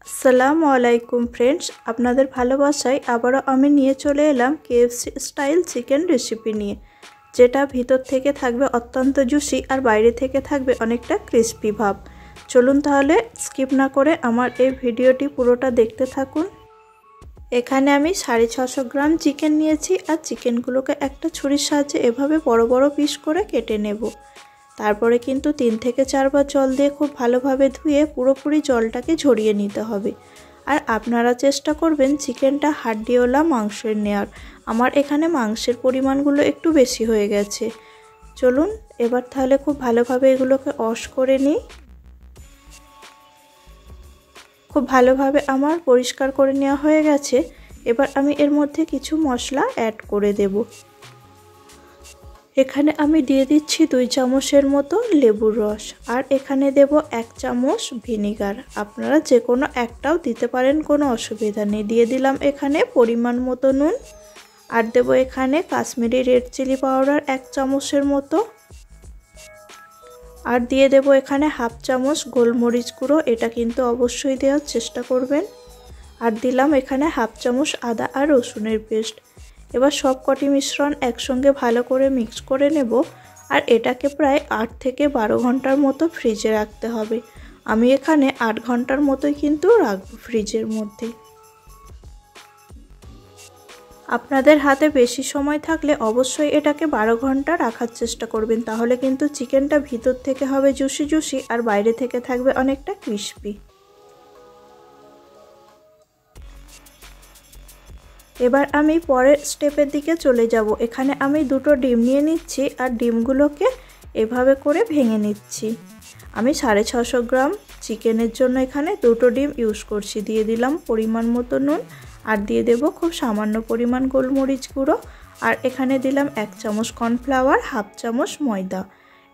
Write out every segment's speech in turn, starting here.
আসসালামু আলাইকুম ফ্রেন্ডস, আপনাদের ভালোবাসায় আবারও আমি নিয়ে চলে এলাম কেএফসি স্টাইল চিকেন রেসিপি নিয়ে, যেটা ভিতর থেকে থাকবে অত্যন্ত জুসি আর বাইরে থেকে থাকবে অনেকটা ক্রিস্পি ভাব। চলুন তাহলে স্কিপ না করে আমার এই ভিডিওটি পুরোটা দেখতে থাকুন। এখানে আমি 650 গ্রাম চিকেন নিয়েছি আর চিকেনগুলোকে একটা ছুরির সাহায্যে এভাবে বড় বড় পিস করে কেটে নেব। তারপরে কিন্তু 3 থেকে 4 বার জল দিয়ে খুব ভালোভাবে ধুয়ে পুরোপুরি জলটাকে ঝরিয়ে নিতে হবে। আর আপনারা চেষ্টা করবেন চিকেনটা হাড্ডিওয়ালা মাংসের নেওয়ার। আমার এখানে মাংসের পরিমাণগুলো একটু বেশি হয়ে গেছে। চলুন এবার তাহলে খুব ভালোভাবে এগুলোকে ওয়াশ করে নিই। খুব ভালোভাবে আমার পরিষ্কার করে নেওয়া হয়ে গেছে। এবার আমি এর মধ্যে কিছু মশলা অ্যাড করে দেব। এখানে আমি দিয়ে দিচ্ছি 2 চামচের মতো লেবুর রস, আর এখানে দেব 1 চামচ ভিনিগার। আপনারা যে কোনো একটাও দিতে পারেন, কোনো অসুবিধা নেই। দিয়ে দিলাম এখানে পরিমাণ মতো নুন, আর দেব এখানে কাশ্মীরি রেড চিলি পাউডার 1 চামচের মতো, আর দিয়ে দেব এখানে 1/2 চামচ গোলমরিচ গুঁড়ো, এটা কিন্তু অবশ্যই দেওয়ার চেষ্টা করবেন। আর দিলাম এখানে 1/2 চামচ আদা আর রসুনের পেস্ট। এবার সব কটি মিশ্রণ একসঙ্গে ভালো করে মিক্স করে নেব, আর এটাকে প্রায় 8 থেকে 12 ঘন্টার মতো ফ্রিজে রাখতে হবে। আমি এখানে 8 ঘন্টার মতোই কিন্তু রাখবো ফ্রিজের মধ্যে। আপনাদের হাতে বেশি সময় থাকলে অবশ্যই এটাকে 12 ঘন্টা রাখার চেষ্টা করবেন, তাহলে কিন্তু চিকেনটা ভিতর থেকে হবে জুসি জুসি আর বাইরে থেকে থাকবে অনেকটা ক্রিস্পি। এবার আমি পরের স্টেপের দিকে চলে যাব। এখানে আমি 2টো ডিম নিয়ে নিচ্ছি, আর ডিমগুলোকে এভাবে করে ভেঙে নিচ্ছি। আমি 650 গ্রাম চিকেনের জন্য এখানে 2টো ডিম ইউজ করছি। দিয়ে দিলাম পরিমাণ মতো নুন, আর দিয়ে দেব খুব সামান্য পরিমাণ গোলমরিচ গুঁড়ো, আর এখানে দিলাম 1 চামচ কর্নফ্লাওয়ার, 1/2 চামচ ময়দা।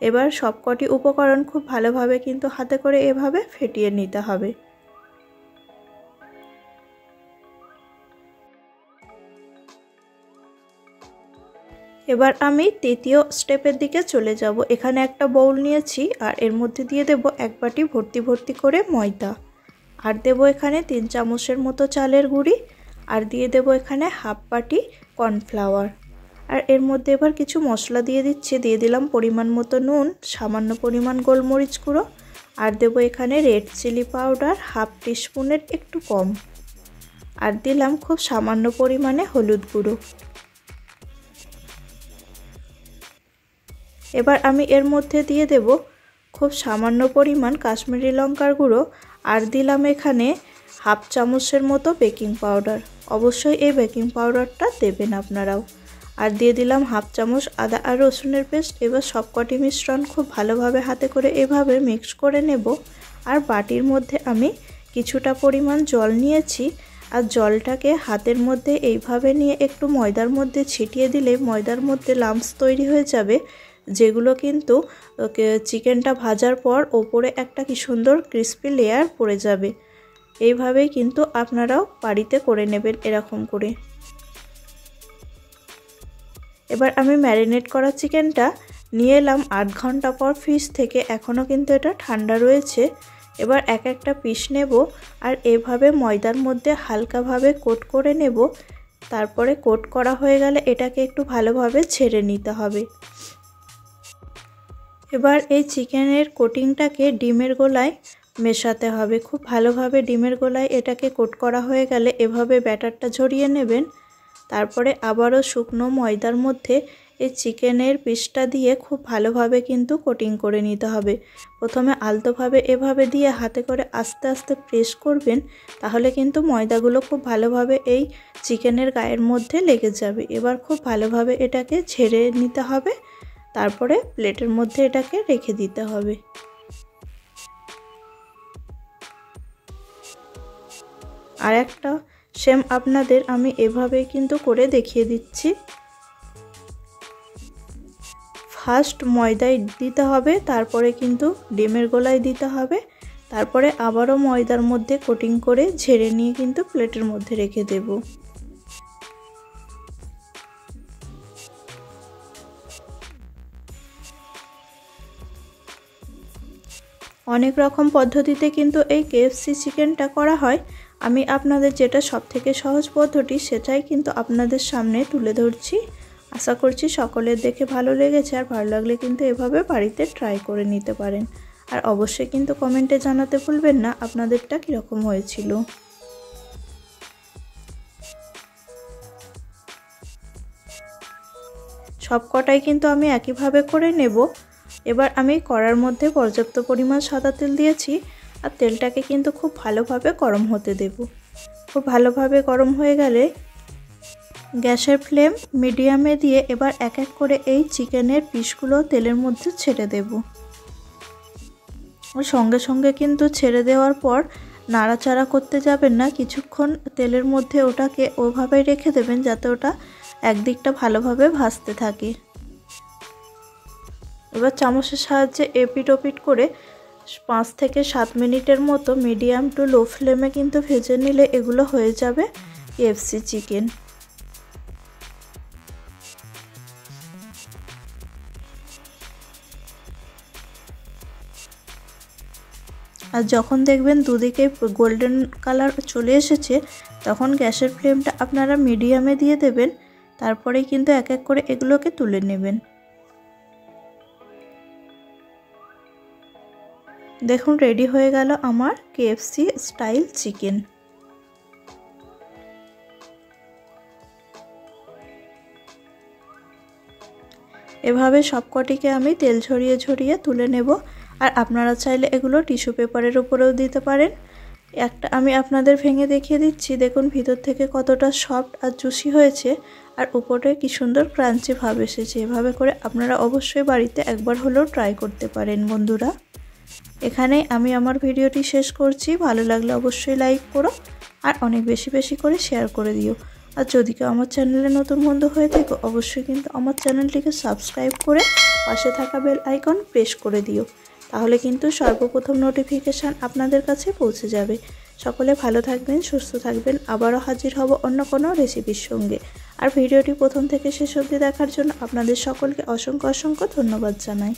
এবার সবকটি উপকরণ খুব ভালোভাবে কিন্তু হাতে করে এভাবে ফেটিয়ে নিতে হবে। এবার আমি তৃতীয় স্টেপের দিকে চলে যাব। এখানে একটা বাউল নিয়েছি, আর এর মধ্যে দিয়ে দেব 1 বাটি ভর্তি ভর্তি করে ময়দা, আর দেব এখানে 3 চামচের মতো চালের গুঁড়ি, আর দিয়ে দেব এখানে 1/2 বাটি কর্নফ্লাওয়ার। আর এর মধ্যে এবার কিছু মশলা দিয়ে দিচ্ছি। দিয়ে দিলাম পরিমাণ মতো নুন, সামান্য পরিমাণ গোলমরিচ গুঁড়ো, আর দেব এখানে রেড চিলি পাউডার 1/2 টিস্পুনের একটু কম, আর দিলাম খুব সামান্য পরিমাণে হলুদ গুঁড়ো। এবার আমি এর মধ্যে দিয়ে দেব খুব সামান্য পরিমাণ কাশ্মীরি লঙ্কার গুঁড়ো, আর দিলাম এখানে 1/2 চামচের মতো বেকিং পাউডার। অবশ্যই এই বেকিং পাউডারটা দেবেন আপনারাও। আর দিয়ে দিলাম 1/2 চামচ আদা আর রসুনের পেস্ট। এবার সবকটি মিশ্রণ খুব ভালোভাবে হাতে করে এভাবে মিক্স করে নেব। আর বাটির মধ্যে আমি কিছুটা পরিমাণ জল নিয়েছি, আর জলটাকে হাতের মধ্যে এইভাবে নিয়ে একটু ময়দার মধ্যে ছিটিয়ে দিলে ময়দার মধ্যে লাম্পস তৈরি হয়ে যাবে, যেগুলো কিন্তু চিকেনটা ভাজার পর ওপরে একটা কি সুন্দর ক্রিস্পি লেয়ার পড়ে যাবে। এইভাবেই কিন্তু আপনারাও বাড়িতে করে নেবেন এরকম করে। এবার আমি ম্যারিনেট করা চিকেনটা নিয়ে এলাম 8 ঘন্টা পর ফ্রিজ থেকে। এখনও কিন্তু এটা ঠান্ডা রয়েছে। এবার এক একটা পিস নেব, আর এভাবে ময়দার মধ্যে হালকাভাবে কোট করে নেব। তারপরে কোট করা হয়ে গেলে এটাকে একটু ভালোভাবে ছেড়ে নিতে হবে। এবার এই চিকেনের কোটিংটাকে ডিমের গোলায় মেশাতে হবে। খুব ভালোভাবে ডিমের গোলায় এটাকে কোট করা হয়ে গেলে এভাবে ব্যাটারটা ঝরিয়ে নেবেন। তারপরে আবারও শুকনো ময়দার মধ্যে এই চিকেনের পিসটা দিয়ে খুব ভালোভাবে কিন্তু কোটিং করে নিতে হবে। প্রথমে আলতোভাবে এভাবে দিয়ে হাতে করে আস্তে আস্তে প্রেস করবেন, তাহলে কিন্তু ময়দাগুলো খুব ভালোভাবে এই চিকেনের গায়ের মধ্যে লেগে যাবে। এবার খুব ভালোভাবে এটাকে ঝেড়ে নিতে হবে, তারপরে প্লেটের মধ্যে এটাকে রেখে দিতে হবে। আর একটা সেম আপনাদের আমি এভাবেই কিন্তু করে দেখিয়ে দিচ্ছি। ফার্স্ট ময়দায় দিতে হবে, তারপরে কিন্তু ডিমের গোলায় দিতে হবে, তারপরে আবারও ময়দার মধ্যে কোটিং করে ঝেড়ে নিয়ে কিন্তু প্লেটের মধ্যে রেখে দেব। অনেক রকম পদ্ধতিতে কিন্তু এই কেএফসি চিকেনটা করা হয়। আমি আপনাদের যেটা সবথেকে সহজ পদ্ধতি সেটাই কিন্তু আপনাদের সামনে তুলে ধরছি। আশা করছি সকলের দেখে ভালো লেগেছে, আর ভালো লাগলে কিন্তু এভাবে বাড়িতে ট্রাই করে নিতে পারেন। আর অবশ্যই কিন্তু কমেন্টে জানাতে ভুলবেন না আপনাদেরটা কীরকম হয়েছিল। সব কটাই কিন্তু আমি একইভাবে করে নেব। এবার আমি কড়ার মধ্যে পর্যাপ্ত পরিমাণ সাদা তেল দিয়েছি, আর তেলটাকে কিন্তু খুব ভালোভাবে গরম হতে দেব। খুব ভালোভাবে গরম হয়ে গেলে গ্যাসের ফ্লেম মিডিয়ামে দিয়ে এবার এক এক করে এই চিকেনের পিসগুলো তেলের মধ্যে ছেড়ে দেব। সঙ্গে সঙ্গে কিন্তু ছেড়ে দেওয়ার পর নাড়াচাড়া করতে যাবেন না, কিছুক্ষণ তেলের মধ্যে ওটাকে ওভাবেই রেখে দেবেন যাতে ওটা একদিকটা ভালোভাবে ভাজতে থাকে। এবার চামচের সাহায্যে এপিট ওপিট করে 5 থেকে 7 মিনিটের মতো মিডিয়াম টু লো ফ্লেমে কিন্তু ভেজে নিলে এগুলো হয়ে যাবে কেএফসি চিকেন। আর যখন দেখবেন দুদিকে গোল্ডেন কালার চলে এসেছে তখন গ্যাসের ফ্লেমটা আপনারা মিডিয়ামে দিয়ে দেবেন। তারপরেই কিন্তু এক এক করে এগুলোকে তুলে নেবেন। দেখুন রেডি হয়ে গেল আমার কেএফসি স্টাইল চিকেন। এভাবে সবকটিকে আমি তেল ঝরিয়ে ঝরিয়ে তুলে নেব। আর আপনারা চাইলে এগুলো টিস্যু পেপারের উপরেও দিতে পারেন। একটা আমি আপনাদের ভেঙে দেখিয়ে দিচ্ছি, দেখুন ভিতর থেকে কতটা সফট আর জুসি হয়েছে, আর উপরে কি সুন্দর ক্রাঞ্চি ভাব এসেছে। এভাবে করে আপনারা অবশ্যই বাড়িতে একবার হলেও ট্রাই করতে পারেন বন্ধুরা। এখানেই আমি আমার ভিডিওটি শেষ করছি। ভালো লাগলে অবশ্যই লাইক করো, আর অনেক বেশি বেশি করে শেয়ার করে দিও। আর যদি কেউ আমার চ্যানেলে নতুন বন্ধু হয়ে থাকো অবশ্যই কিন্তু আমার চ্যানেলটিকে সাবস্ক্রাইব করে পাশে থাকা বেল আইকন প্রেস করে দিও, তাহলে কিন্তু সর্বপ্রথম নোটিফিকেশান আপনাদের কাছে পৌঁছে যাবে। সকলে ভালো থাকবেন, সুস্থ থাকবেন। আবারও হাজির হব অন্য কোনো রেসিপির সঙ্গে। আর ভিডিওটি প্রথম থেকে শেষ অবধি দেখার জন্য আপনাদের সকলকে অসংখ্য অসংখ্য ধন্যবাদ জানাই।